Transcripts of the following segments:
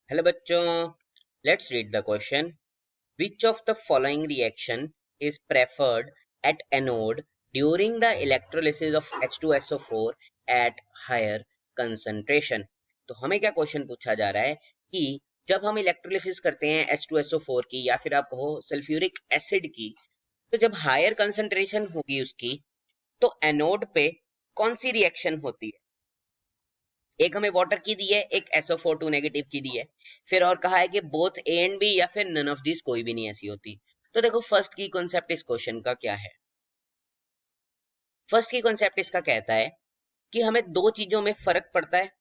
Hello बच्चों, let's read the question. Which of the following reaction is preferred at anode during the electrolysis of H2SO4 at higher concentration? तो हमें क्या question पूछा जा रहा है कि जब हम इलेक्ट्रोलिसिस करते हैं H2SO4 की या फिर आप हो सल्फ्यूरिक एसिड की, तो जब हायर कंसंट्रेशन होगी उसकी, तो एनोड पे कौन सी रिएक्शन होती है. एक हमें वाटर की दी है, एक SO4 नेगेटिव की दी है. फिर और कहा है कि बोथ ए एंड बी या फिर नन ऑफ दिस कोई भी नहीं ऐसी होती. तो देखो फर्स्ट की कॉन्सेप्ट इस क्वेश्चन का क्या है. फर्स्ट की कॉन्सेप्ट इसका कहता है कि हमें दो चीजों में फर्क पड़ता है.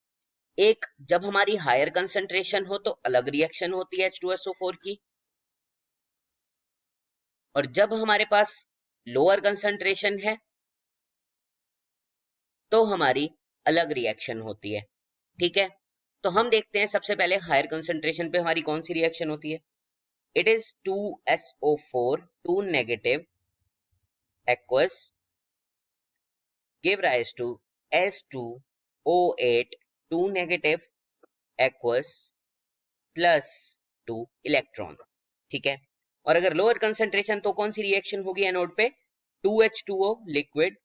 एक, जब हमारी हायर कंसंट्रेशन हो तो अलग रिएक्शन होती है H2SO4 की, और जब हमारे पास लोअर कंसंट्रेशन है तो हमारी अलग रिएक्शन होती है. ठीक है, तो हम देखते हैं सबसे पहले हायर कंसंट्रेशन पे हमारी कौन सी रिएक्शन होती है. It is 2SO4, 2 negative aqueous, give rise to S2O8, 2 negative aqueous plus 2 electron. ठीक है, और अगर लोअर कंसंट्रेशन तो कौन सी रिएक्शन होगी एनोड पे. 2H2O liquid,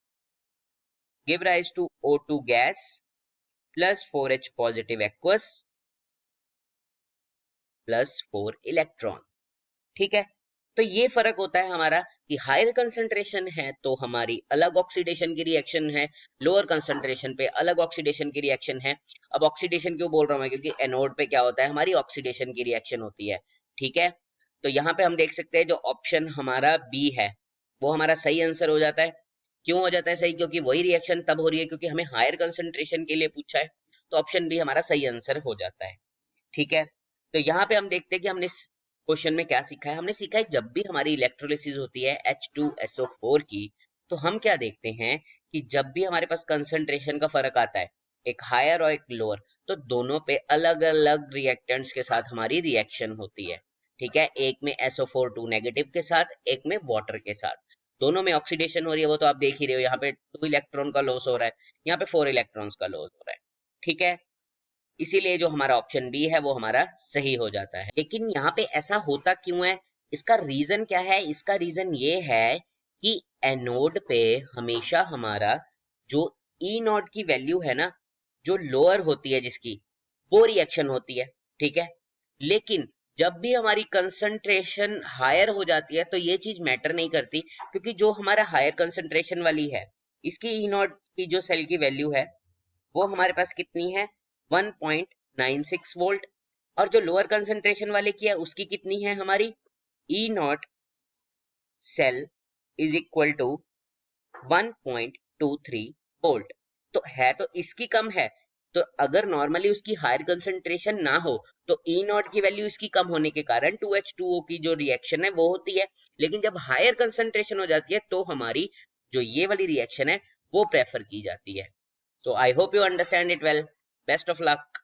give rise to O2 gas plus 4H positive aqueous plus 4 electron. ठीक है, तो ये फर्क होता है हमारा कि हायर कंसंट्रेशन है तो हमारी अलग ऑक्सीडेशन की रिएक्शन है, लोअर कंसंट्रेशन पे अलग ऑक्सीडेशन की रिएक्शन है. अब ऑक्सीडेशन क्यों बोल रहा हूं मैं, क्योंकि एनोड पे क्या होता है, हमारी ऑक्सीडेशन की रिएक्शन होती है. ठीक है, तो यहाँ पे हम देख सकते हैं जो ऑप्शन हमारा बी है वो हमारा सही आंसर हो जाता है. क्यों हो जाता है सही, क्योंकि वही रिएक्शन तब हो रही है क्योंकि हमें हायर कंसंट्रेशन के लिए पूछा है, तो ऑप्शन बी हमारा सही आंसर हो जाता है. ठीक है, तो यहाँ पे हम देखते हैं कि हमने क्वेश्चन में क्या सीखा है. हमने सीखा है जब भी हमारी इलेक्ट्रोलिसिस होती है H2SO4 की, तो हम क्या देखते हैं कि जब भी हमारे पास कंसंट्रेशन का फर्क आता है, एक हायर और एक लोअर, तो दोनों पे अलग अलग रिएक्टेंट्स के साथ हमारी रिएक्शन होती है. ठीक है, एक में SO4 नेगेटिव के साथ, एक में वाटर के साथ, दोनों में ऑक्सीडेशन हो रही है. वो तो आप देख ही रहे हो, यहाँ पे 2 इलेक्ट्रॉन का लॉस हो रहा है, यहाँ पे 4 इलेक्ट्रॉन्स का लॉस हो रहा है. ठीक है, इसीलिए जो हमारा ऑप्शन बी है वो हमारा सही हो जाता है. लेकिन यहाँ पे ऐसा होता क्यों है, इसका रीजन क्या है. इसका रीजन ये है कि एनोड पे हमेशा हमारा जो ई नॉट की वैल्यू है ना, जो लोअर होती है जिसकी, वो रिएक्शन होती है. ठीक है, लेकिन जब भी हमारी कंसंट्रेशन हायर हो जाती है तो ये चीज मैटर नहीं करती, क्योंकि जो हमारा हायर कंसंट्रेशन वाली है इसकी ई नॉट की जो सेल की वैल्यू है वो हमारे पास कितनी है, 1.96 वोल्ट. और जो लोअर कंसंट्रेशन वाले की है उसकी कितनी है, हमारी E nought cell is equal to 1.23 volt. तो है तो इसकी कम है, तो अगर नॉर्मली उसकी हायर कंसंट्रेशन ना हो तो ई नॉट की वैल्यू इसकी कम होने के कारण 2H2O की जो रिएक्शन है वो होती है. लेकिन जब हायर कंसंट्रेशन हो जाती है तो हमारी जो ये वाली रिएक्शन है वो प्रेफर की जाती है. So I hope you understand it well. Best of luck.